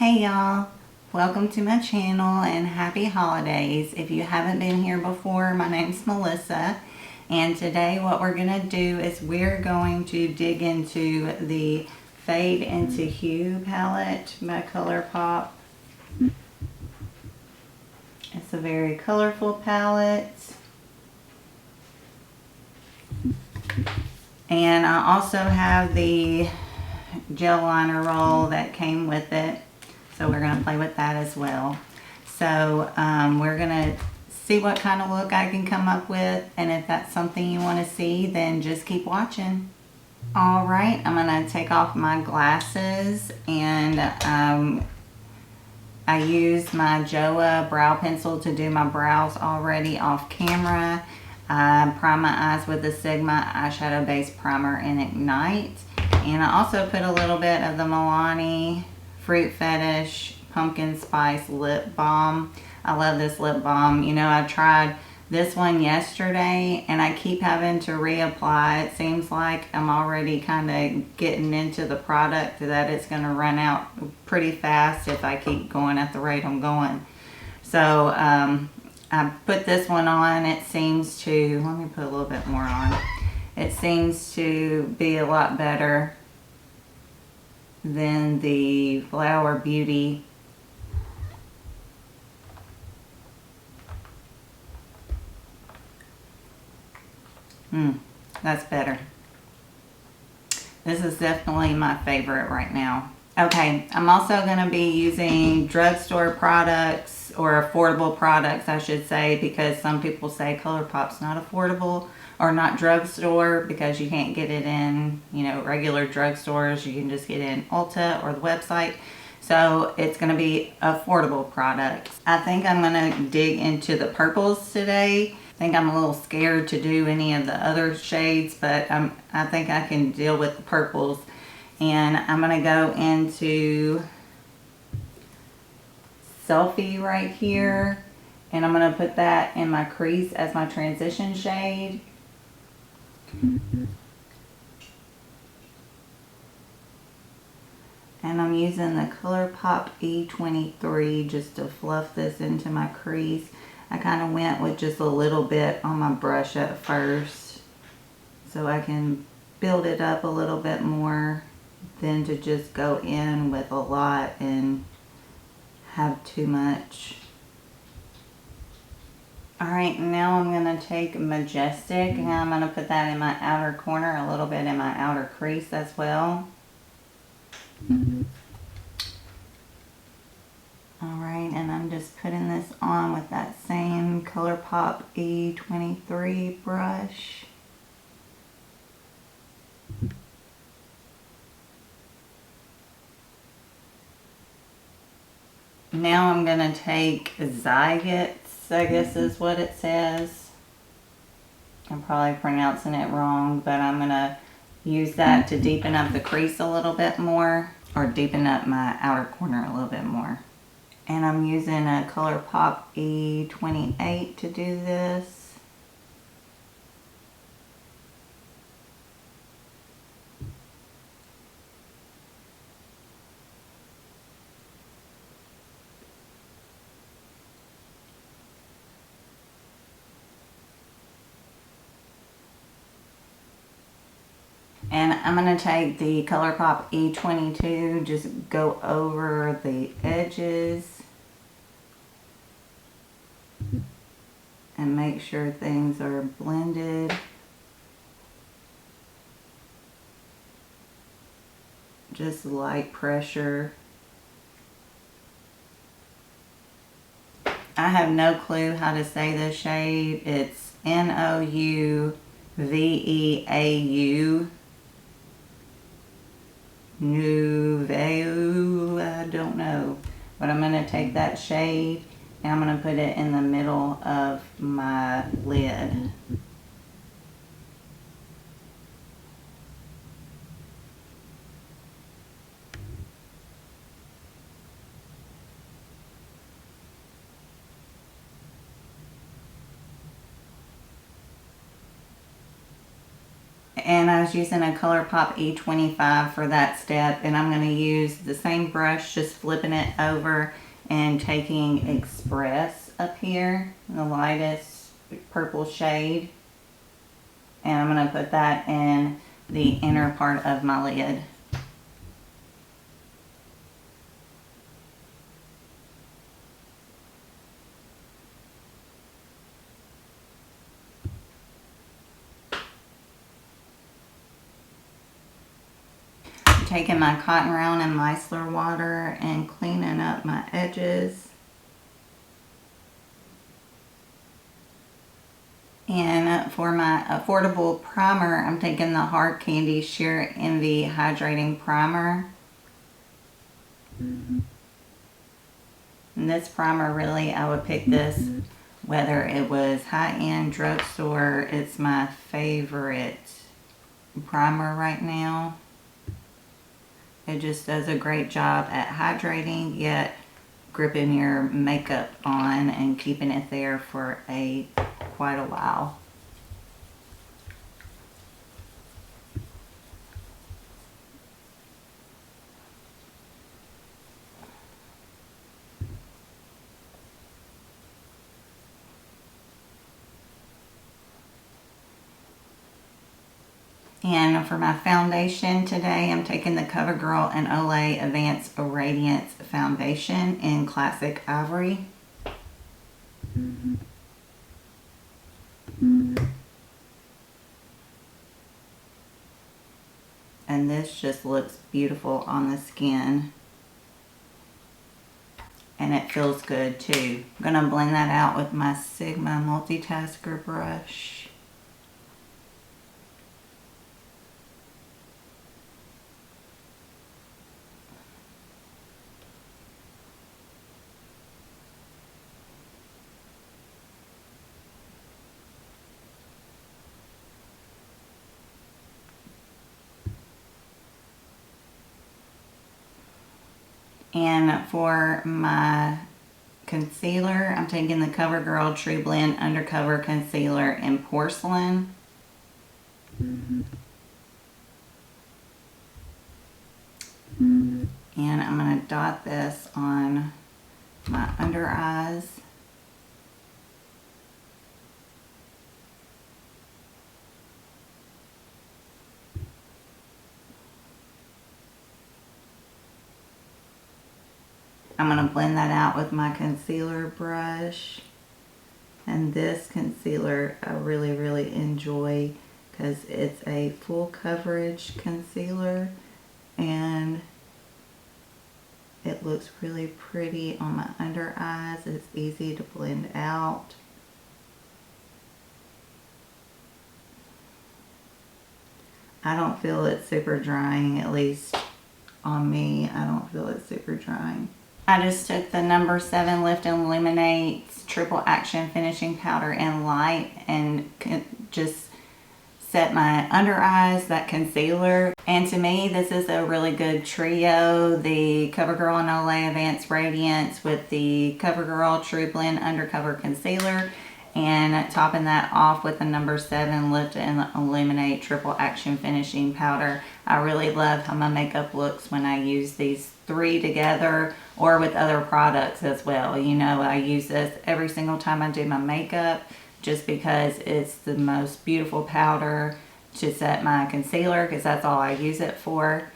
Hey y'all, welcome to my channel and happy holidays. If you haven't been here before, my name's Melissa, and today what we're going to do is we're going to dig into the Fade into Hue palette by Colourpop. It's a very colorful palette. And I also have the gel liner roll that came with it. So we're going to play with that as well. So we're going to see what kind of look I can come up with. And if that's something you want to see, then just keep watching. Alright, I'm going to take off my glasses. And I used my Joa brow pencil to do my brows already off camera. I prime my eyes with the Sigma eyeshadow base primer in Ignite. And I also put a little bit of the Milani Fruit Fetish Pumpkin Spice Lip Balm. I love this lip balm. You know, I tried this one yesterday and I keep having to reapply. It seems like I'm already kind of getting into the product that it's going to run out pretty fast if I keep going at the rate I'm going. So I put this one on. It seems to, let me put a little bit more on. It seems to be a lot better than the Flower Beauty. That's better. This is definitely my favorite right now. Okay, I'm also going to be using drugstore products, or affordable products I should say, because some people say Colourpop's not affordable or not drugstore because you can't get it in, you know, regular drugstores. You can just get it in Ulta or the website. So it's going to be affordable products. I think I'm going to dig into the purples today. I think I'm a little scared to do any of the other shades, but I think I can deal with the purples. And I'm going to go into Selfie right here. And I'm going to put that in my crease as my transition shade. And I'm using the Colourpop E23 just to fluff this into my crease. I kind of went with just a little bit on my brush at first, so I can build it up a little bit more than to just go in with a lot and have too much. Alright, now I'm going to take Majestic and I'm going to put that in my outer corner, a little bit in my outer crease as well. Alright, and I'm just putting this on with that same Colourpop E23 brush. Now I'm going to take Zygotes, I guess is what it says. I'm probably pronouncing it wrong, but I'm going to use that to deepen up the crease a little bit more, or deepen up my outer corner a little bit more. And I'm using a Colourpop E28 to do this. And I'm going to take the Colourpop E22, just go over the edges and make sure things are blended. Just light pressure. I have no clue how to say this shade. It's Nouveau. Nouveau, I don't know. But I'm going to take that shade and I'm going to put it in the middle of my lid. And I was using a Colourpop E25 for that step, and I'm going to use the same brush, just flipping it over and taking Express up here, the lightest purple shade, and I'm going to put that in the inner part of my lid. Taking my cotton round and micellar water and cleaning up my edges. And for my affordable primer, I'm taking the Hard Candy Sheer Envy Hydrating Primer. And this primer, really, I would pick this whether it was high-end drugstore. It's my favorite primer right now. It just does a great job at hydrating, yet gripping your makeup on and keeping it there for quite a while. And for my foundation today, I'm taking the CoverGirl and Olay Advanced Radiance Foundation in Classic Ivory. And this just looks beautiful on the skin. And it feels good too. I'm going to blend that out with my Sigma Multitasker brush. And for my concealer, I'm taking the CoverGirl True Blend Undercover Concealer in Porcelain. And I'm going to dot this on my under eyes. I'm going to blend that out with my concealer brush. And this concealer I really, really enjoy because it's a full coverage concealer and it looks really pretty on my under eyes. It's easy to blend out. I don't feel it super drying, at least on me. I don't feel it super drying. I just took the number 7 Lift and Illuminate Triple Action Finishing Powder in Light and just set my under eyes, that concealer. And to me, this is a really good trio. The CoverGirl and Olay Advanced Radiance with the CoverGirl True Blend Undercover Concealer. And topping that off with the number 7 Lift and Illuminate Triple Action Finishing Powder. I really love how my makeup looks when I use these 3 together or with other products as well. You know, I use this every single time I do my makeup just because it's the most beautiful powder to set my concealer, because that's all I use it for.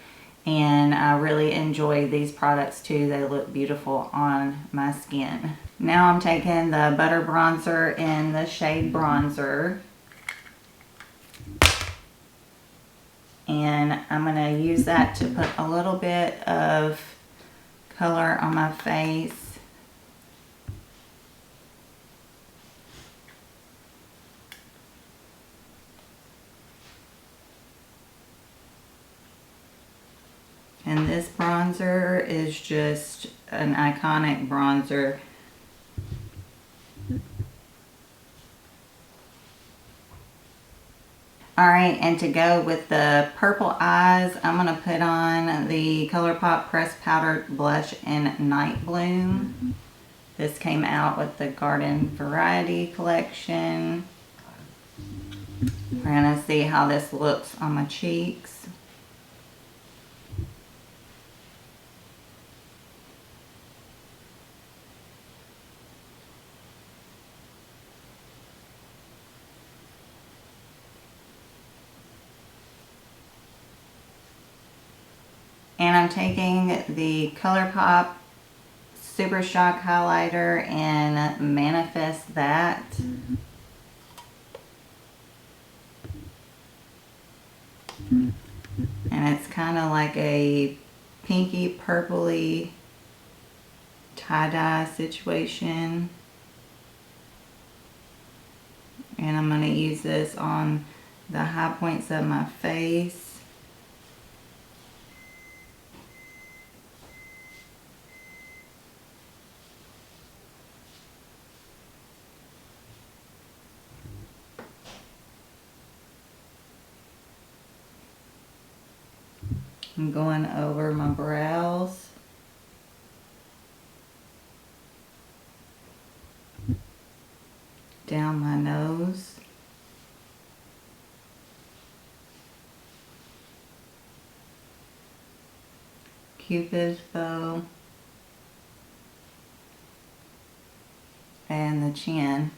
And I really enjoy these products too. They look beautiful on my skin. Now I'm taking the Butter Bronzer in the shade Bronzer. And I'm going to use that to put a little bit of color on my face. And this bronzer is just an iconic bronzer. Alright, and to go with the purple eyes, I'm going to put on the Colourpop Pressed Powder Blush in Night Bloom. This came out with the Garden Variety collection. We're gonna see how this looks on my cheeks. And I'm taking the Colourpop Super Shock highlighter and Manifest That. And it's kind of like a pinky purpley tie-dye situation. And I'm going to use this on the high points of my face. I'm going over my brows. Down my nose. Cupid's bow. And the chin.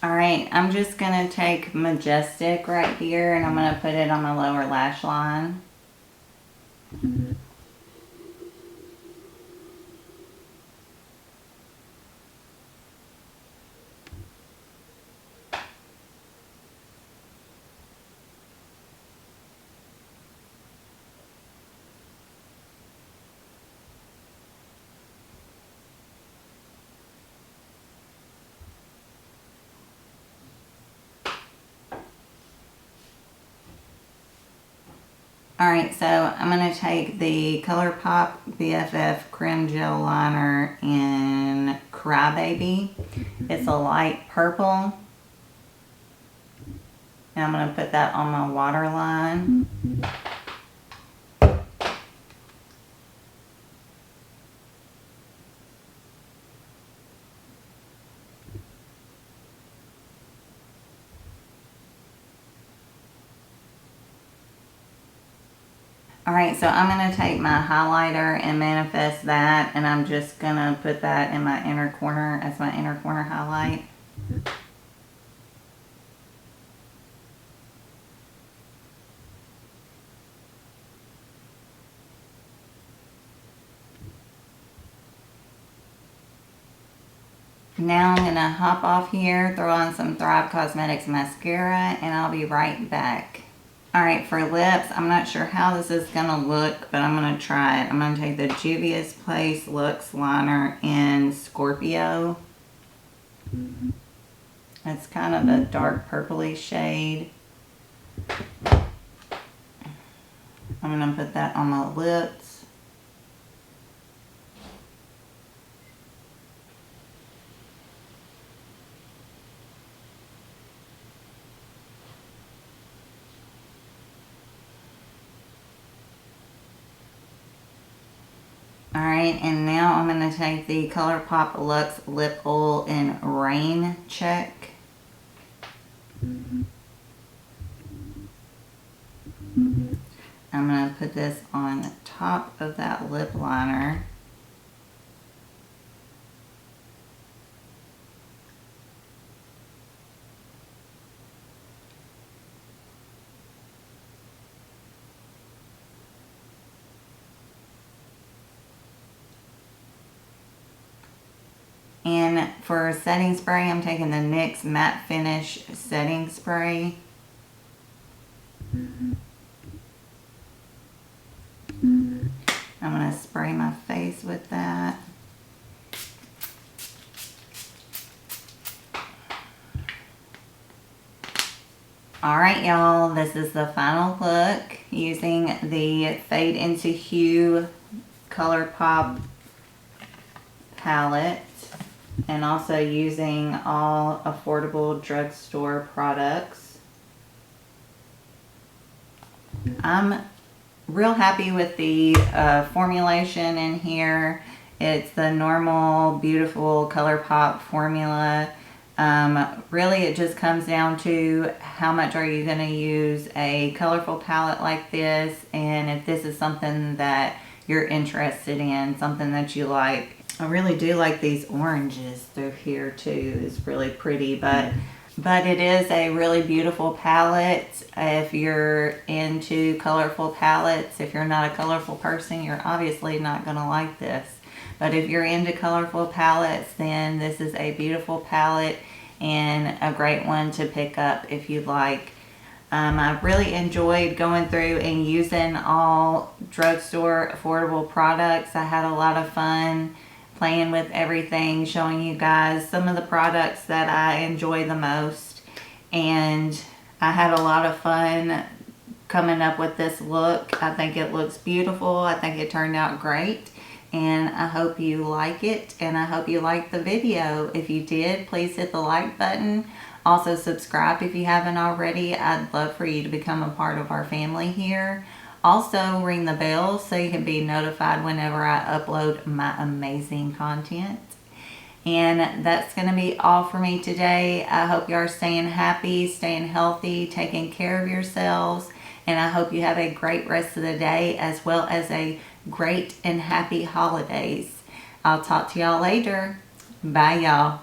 Alright, I'm just going to take Majestic right here and I'm going to put it on my lower lash line. Alright, so I'm going to take the Colourpop Bff Creme Gel Liner in Crybaby. It's a light purple. And I'm going to put that on my waterline. Alright, so I'm going to take my highlighter and Manifest That, and I'm just going to put that in my inner corner as my inner corner highlight. Now I'm going to hop off here, throw on some Thrive Cosmetics mascara, and I'll be right back. Alright, for lips, I'm not sure how this is going to look, but I'm going to try it. I'm going to take the Juvia's Place Luxe Liner in Scorpio. It's kind of a dark purpley shade. I'm going to put that on my lips. Alright, and now I'm going to take the Colourpop Luxe Lip Oil in Rain Check. I'm going to put this on the top of that lip liner. And for setting spray, I'm taking the NYX Matte Finish Setting Spray. I'm going to spray my face with that. Alright y'all, this is the final look using the Fade into Hue Colourpop palette. And also using all affordable drugstore products. I'm real happy with the formulation in here. It's the normal, beautiful Colourpop formula. Really, it just comes down to how much are you going to use a colorful palette like this, and if this is something that you're interested in, something that you like. I really do like these oranges through here too. It's really pretty, but it is a really beautiful palette. If you're into colorful palettes, if you're not a colorful person, you're obviously not going to like this. But if you're into colorful palettes, then this is a beautiful palette and a great one to pick up if you like. I've really enjoyed going through and using all drugstore affordable products. I had a lot of fun playing with everything, showing you guys some of the products that I enjoy the most. And I had a lot of fun coming up with this look. I think it looks beautiful. I think it turned out great. And I hope you like it, and I hope you liked the video. If you did, please hit the like button. Also subscribe if you haven't already. I'd love for you to become a part of our family here. Also ring the bell so you can be notified whenever I upload my amazing content. And that's going to be all for me today. I hope you are staying happy, staying healthy, taking care of yourselves. And I hope you have a great rest of the day, as well as a great and happy holidays. I'll talk to y'all later. Bye, y'all.